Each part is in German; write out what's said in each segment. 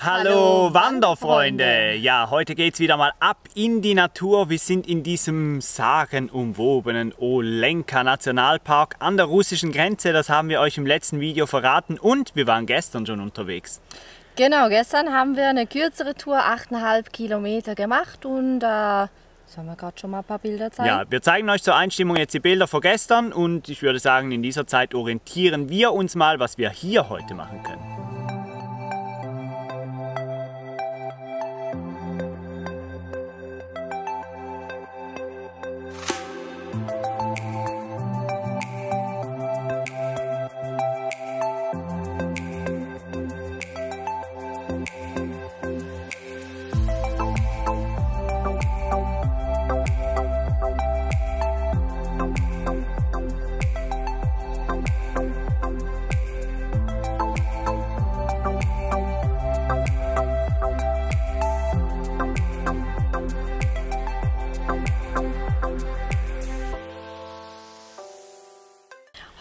Hallo Wanderfreunde! Ja, heute geht es wieder mal ab in die Natur. Wir sind in diesem sagenumwobenen Olenka Nationalpark an der russischen Grenze. Das haben wir euch im letzten Video verraten und wir waren gestern schon unterwegs. Genau, gestern haben wir eine kürzere Tour, 8,5 Kilometer gemacht und sollen wir gerade schon mal ein paar Bilder zeigen? Ja, wir zeigen euch zur Einstimmung jetzt die Bilder von gestern und ich würde sagen, in dieser Zeit orientieren wir uns mal, was wir hier heute machen können.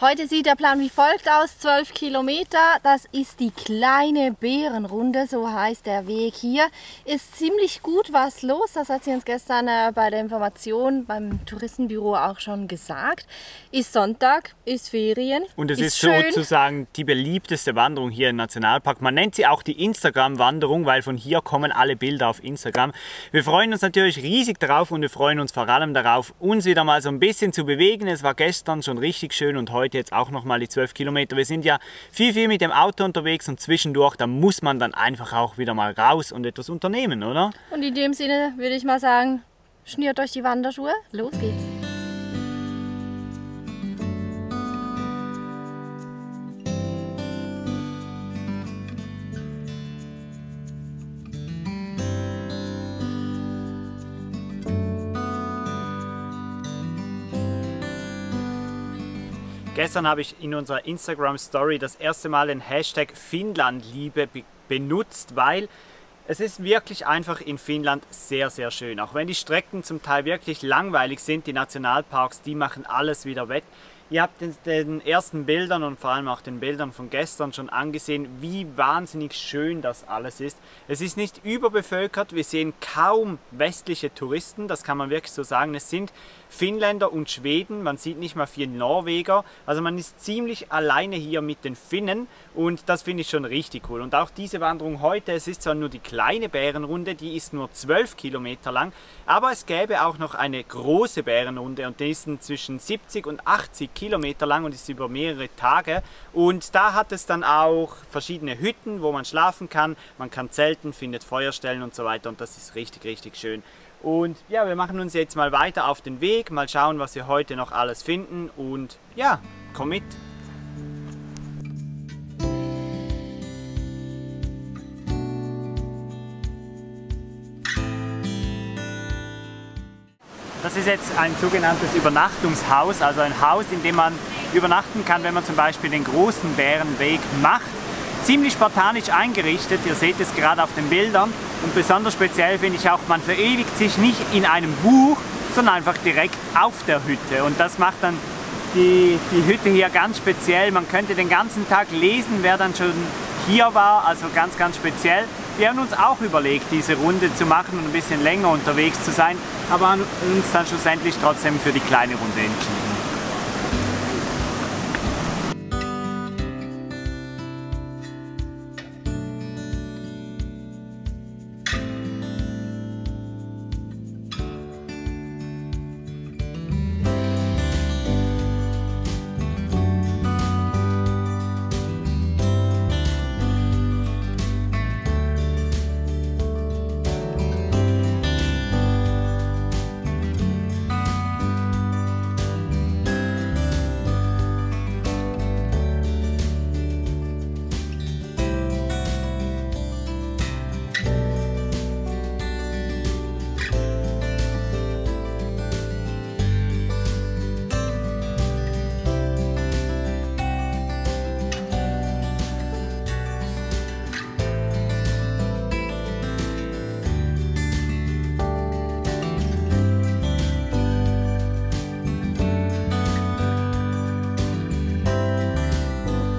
Heute sieht der Plan wie folgt aus, 12 Kilometer, das ist die kleine Bärenrunde, so heißt der Weg hier. Ist ziemlich gut was los, das hat sie uns gestern bei der Information beim Touristenbüro auch schon gesagt. Ist Sonntag, ist Ferien, und es ist schön. Sozusagen die beliebteste Wanderung hier im Nationalpark. Man nennt sie auch die Instagram-Wanderung, weil von hier kommen alle Bilder auf Instagram. Wir freuen uns natürlich riesig darauf und wir freuen uns vor allem darauf, uns wieder mal so ein bisschen zu bewegen. Es war gestern schon richtig schön und heute jetzt auch noch mal die 12 Kilometer. Wir sind ja viel mit dem Auto unterwegs und zwischendurch, da muss man dann einfach auch wieder mal raus und etwas unternehmen, oder? Und in dem Sinne würde ich mal sagen, schnürt euch die Wanderschuhe, los geht's. Gestern habe ich in unserer Instagram-Story das erste Mal den Hashtag Finnlandliebe benutzt, weil es ist wirklich einfach in Finnland sehr schön. Auch wenn die Strecken zum Teil wirklich langweilig sind, die Nationalparks, die machen alles wieder wett. Ihr habt den ersten Bildern und vor allem auch den Bildern von gestern schon angesehen, wie wahnsinnig schön das alles ist. Es ist nicht überbevölkert, wir sehen kaum westliche Touristen, das kann man wirklich so sagen. Es sind Finnländer und Schweden, man sieht nicht mal viele Norweger. Also man ist ziemlich alleine hier mit den Finnen und das finde ich schon richtig cool. Und auch diese Wanderung heute, es ist zwar nur die kleine Bärenrunde, die ist nur 12 Kilometer lang, aber es gäbe auch noch eine große Bärenrunde und die ist zwischen 70 und 80 Kilometer lang und ist über mehrere Tage. Und da hat es dann auch verschiedene Hütten, wo man schlafen kann zelten, findet Feuerstellen und so weiter und das ist richtig schön. Und ja, wir machen uns jetzt mal weiter auf den Weg, mal schauen, was wir heute noch alles finden und ja, komm mit! Das ist jetzt ein sogenanntes Übernachtungshaus, also ein Haus, in dem man übernachten kann, wenn man zum Beispiel den großen Bärenweg macht. Ziemlich spartanisch eingerichtet, ihr seht es gerade auf den Bildern. Und besonders speziell finde ich auch, man verewigt sich nicht in einem Buch, sondern einfach direkt auf der Hütte. Und das macht dann die Hütte hier ganz speziell. Man könnte den ganzen Tag lesen, wer dann schon hier war, also ganz speziell. Wir haben uns auch überlegt, diese Runde zu machen und ein bisschen länger unterwegs zu sein, aber haben uns dann schlussendlich trotzdem für die kleine Runde entschieden.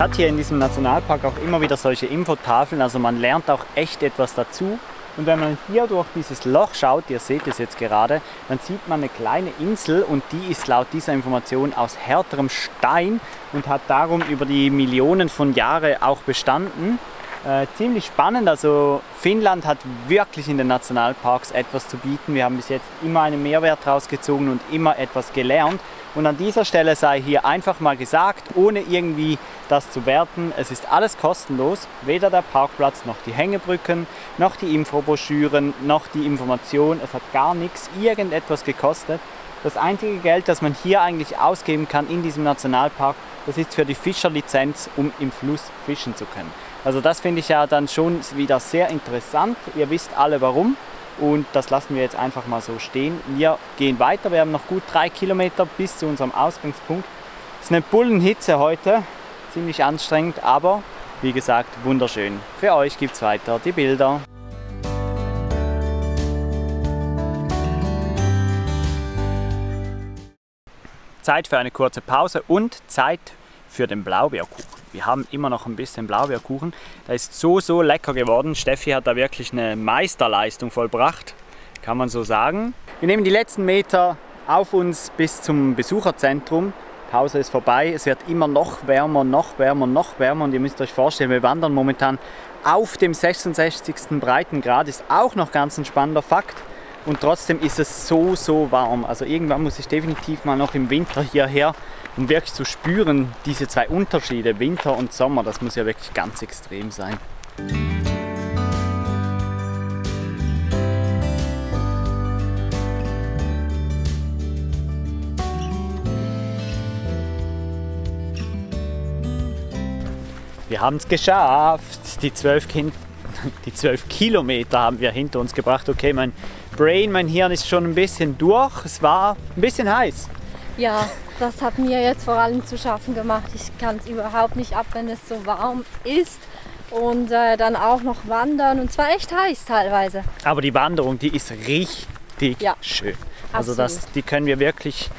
hat hier in diesem Nationalpark auch immer wieder solche Infotafeln, also man lernt auch echt etwas dazu. Und wenn man hier durch dieses Loch schaut, ihr seht es jetzt gerade, dann sieht man eine kleine Insel und die ist laut dieser Information aus härterem Stein und hat darum über die Millionen von Jahren auch bestanden. Ziemlich spannend, also Finnland hat wirklich in den Nationalparks etwas zu bieten. Wir haben bis jetzt immer einen Mehrwert rausgezogen und immer etwas gelernt. Und an dieser Stelle sei hier einfach mal gesagt, ohne irgendwie das zu werten, es ist alles kostenlos. Weder der Parkplatz, noch die Hängebrücken, noch die Infobroschüren, noch die Information. Es hat gar nichts, irgendetwas gekostet. Das einzige Geld, das man hier eigentlich ausgeben kann in diesem Nationalpark, das ist für die Fischerlizenz, um im Fluss fischen zu können. Also das finde ich ja dann schon wieder sehr interessant. Ihr wisst alle warum. Und das lassen wir jetzt einfach mal so stehen. Wir gehen weiter, wir haben noch gut 3 Kilometer bis zu unserem Ausgangspunkt. Es ist eine Bullenhitze heute, ziemlich anstrengend, aber wie gesagt wunderschön. Für euch gibt es weiter die Bilder. Zeit für eine kurze Pause und Zeit für den Blaubeerkuchen. Wir haben immer noch ein bisschen Blaubeerkuchen. Der ist so lecker geworden. Steffi hat da wirklich eine Meisterleistung vollbracht, kann man so sagen. Wir nehmen die letzten Meter auf uns bis zum Besucherzentrum. Pause ist vorbei. Es wird immer noch wärmer, noch wärmer, noch wärmer. Und ihr müsst euch vorstellen, wir wandern momentan auf dem 66. Breitengrad. Ist auch noch ganz ein spannender Fakt. Und trotzdem ist es so warm. Also irgendwann muss ich definitiv mal noch im Winter hierher, um wirklich zu spüren, diese zwei Unterschiede, Winter und Sommer. Das muss ja wirklich ganz extrem sein. Wir haben es geschafft. Die 12 Kilometer haben wir hinter uns gebracht. Okay, mein Hirn ist schon ein bisschen durch. Es war ein bisschen heiß. Ja, das hat mir jetzt vor allem zu schaffen gemacht. Ich kann es überhaupt nicht ab, wenn es so warm ist. Und dann auch noch wandern. Und zwar echt heiß teilweise. Aber die Wanderung, die ist richtig schön. Also die können wir wirklich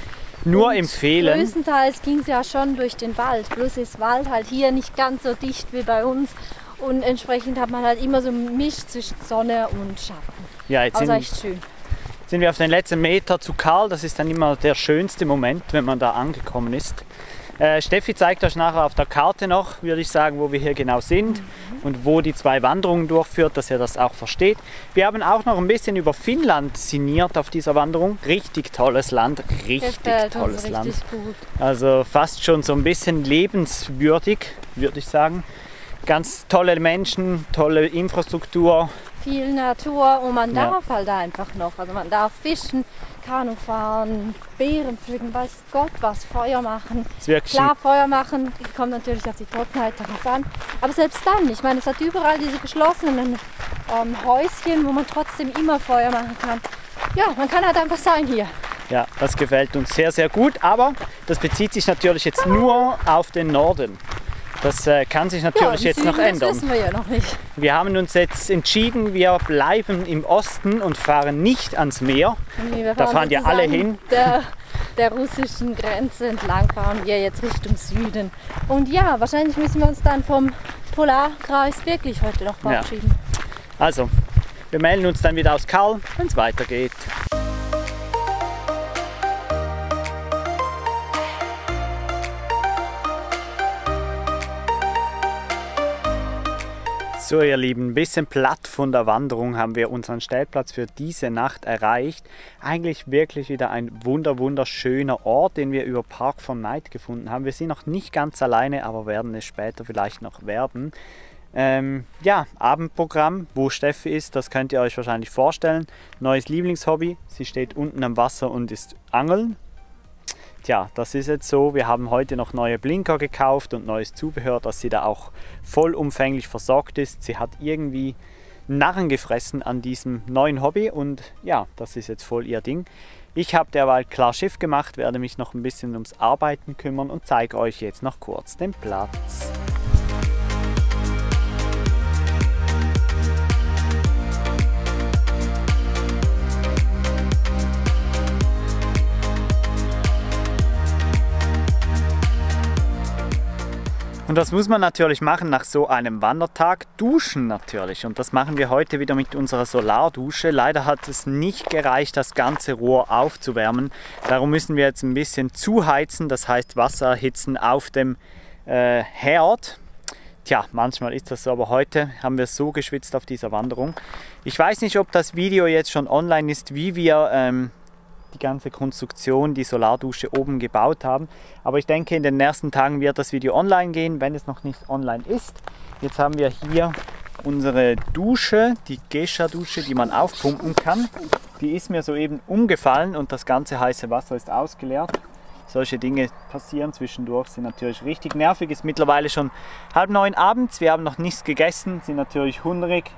nur empfehlen. Größtenteils ging es ja schon durch den Wald. Bloß ist Wald halt hier nicht ganz so dicht wie bei uns. Und entsprechend hat man halt immer so einen Misch zwischen Sonne und Schatten. Ja, jetzt echt schön. Sind wir auf den letzten Meter zu Karl. Das ist dann immer der schönste Moment, wenn man da angekommen ist. Steffi zeigt euch nachher auf der Karte noch, würde ich sagen, wo wir hier genau sind und wo die 2 Wanderungen durchführt, dass ihr das auch versteht. Wir haben auch noch ein bisschen über Finnland sinniert auf dieser Wanderung. Richtig tolles Land, richtig tolles Land. Gut. Also fast schon so ein bisschen lebenswürdig, würde ich sagen. Ganz tolle Menschen, tolle Infrastruktur. Viel Natur und man darf halt einfach noch. Also man darf fischen, Kanu fahren, Beeren pflücken, weiß Gott was, Feuer machen. Klar, Feuer machen kommt natürlich auf die Trockenheit darauf an. Aber selbst dann, ich meine, es hat überall diese geschlossenen Häuschen, wo man trotzdem immer Feuer machen kann. Ja, man kann halt einfach sein hier. Ja, das gefällt uns sehr gut, aber das bezieht sich natürlich jetzt nur auf den Norden. Das kann sich natürlich jetzt noch ändern. Das wissen wir ja noch nicht. Wir haben uns jetzt entschieden, wir bleiben im Osten und fahren nicht ans Meer. Nee, da fahren ja alle hin. Der russischen Grenze entlang fahren wir jetzt Richtung Süden. Und ja, wahrscheinlich müssen wir uns dann vom Polarkreis wirklich heute noch verabschieden. Ja. Also, wir melden uns dann wieder aus Karl, wenn es weitergeht. So ihr Lieben, ein bisschen platt von der Wanderung haben wir unseren Stellplatz für diese Nacht erreicht. Eigentlich wirklich wieder ein wunderschöner Ort, den wir über Park von Night gefunden haben. Wir sind noch nicht ganz alleine, aber werden es später vielleicht noch werden. Ja, Abendprogramm, wo Steffi ist, das könnt ihr euch wahrscheinlich vorstellen. Neues Lieblingshobby, sie steht unten am Wasser und ist angeln. Tja, das ist jetzt so. Wir haben heute noch neue Blinker gekauft und neues Zubehör, dass sie da auch vollumfänglich versorgt ist. Sie hat irgendwie Narren gefressen an diesem neuen Hobby und ja, das ist jetzt voll ihr Ding. Ich habe derweil klar Schiff gemacht, werde mich noch ein bisschen ums Arbeiten kümmern und zeige euch jetzt noch kurz den Platz. Und Und das muss man natürlich machen nach so einem Wandertag, duschen natürlich. Und das machen wir heute wieder mit unserer Solardusche. Leider hat es nicht gereicht, das ganze Rohr aufzuwärmen. Darum müssen wir jetzt ein bisschen zuheizen, das heißt Wasser erhitzen auf dem Herd. Tja, manchmal ist das so, aber heute haben wir so geschwitzt auf dieser Wanderung. Ich weiß nicht, ob das Video jetzt schon online ist, wie wir die ganze Konstruktion, die Solardusche oben gebaut haben. Aber ich denke, in den nächsten Tagen wird das Video online gehen, wenn es noch nicht online ist. Jetzt haben wir hier unsere Dusche, die Gescha-Dusche, die man aufpumpen kann. Die ist mir soeben umgefallen und das ganze heiße Wasser ist ausgeleert. Solche Dinge passieren zwischendurch, sind natürlich richtig nervig. Ist mittlerweile schon 8:30 abends, wir haben noch nichts gegessen, sind natürlich hungrig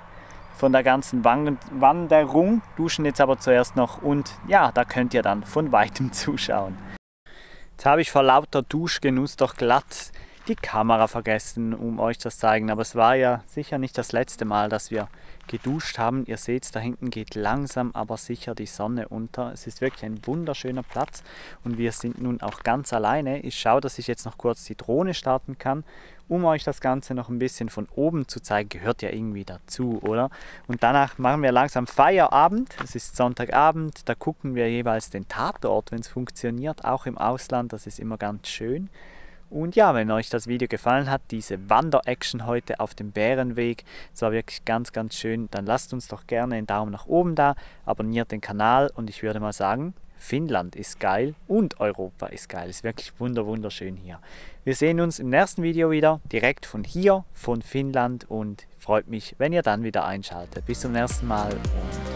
von der ganzen Wanderung, duschen jetzt aber zuerst noch und ja, da könnt ihr dann von weitem zuschauen. Jetzt habe ich vor lauter Duschgenuss doch glatt die Kamera vergessen, um euch das zu zeigen, aber es war ja sicher nicht das letzte Mal, dass wir geduscht haben. Ihr seht, da hinten geht langsam aber sicher die Sonne unter. Es ist wirklich ein wunderschöner Platz und wir sind nun auch ganz alleine. Ich schaue, dass ich jetzt noch kurz die Drohne starten kann, um euch das Ganze noch ein bisschen von oben zu zeigen. Gehört ja irgendwie dazu, oder? Und danach machen wir langsam Feierabend. Es ist Sonntagabend, da gucken wir jeweils den Tatort, wenn es funktioniert, auch im Ausland. Das ist immer ganz schön. Und ja, wenn euch das Video gefallen hat, diese Wander-Action heute auf dem Bärenweg, es war wirklich ganz, ganz schön, dann lasst uns doch gerne einen Daumen nach oben da, abonniert den Kanal und ich würde mal sagen, Finnland ist geil und Europa ist geil. Es ist wirklich wunderschön hier. Wir sehen uns im nächsten Video wieder, direkt von hier, von Finnland und freut mich, wenn ihr dann wieder einschaltet. Bis zum nächsten Mal. Und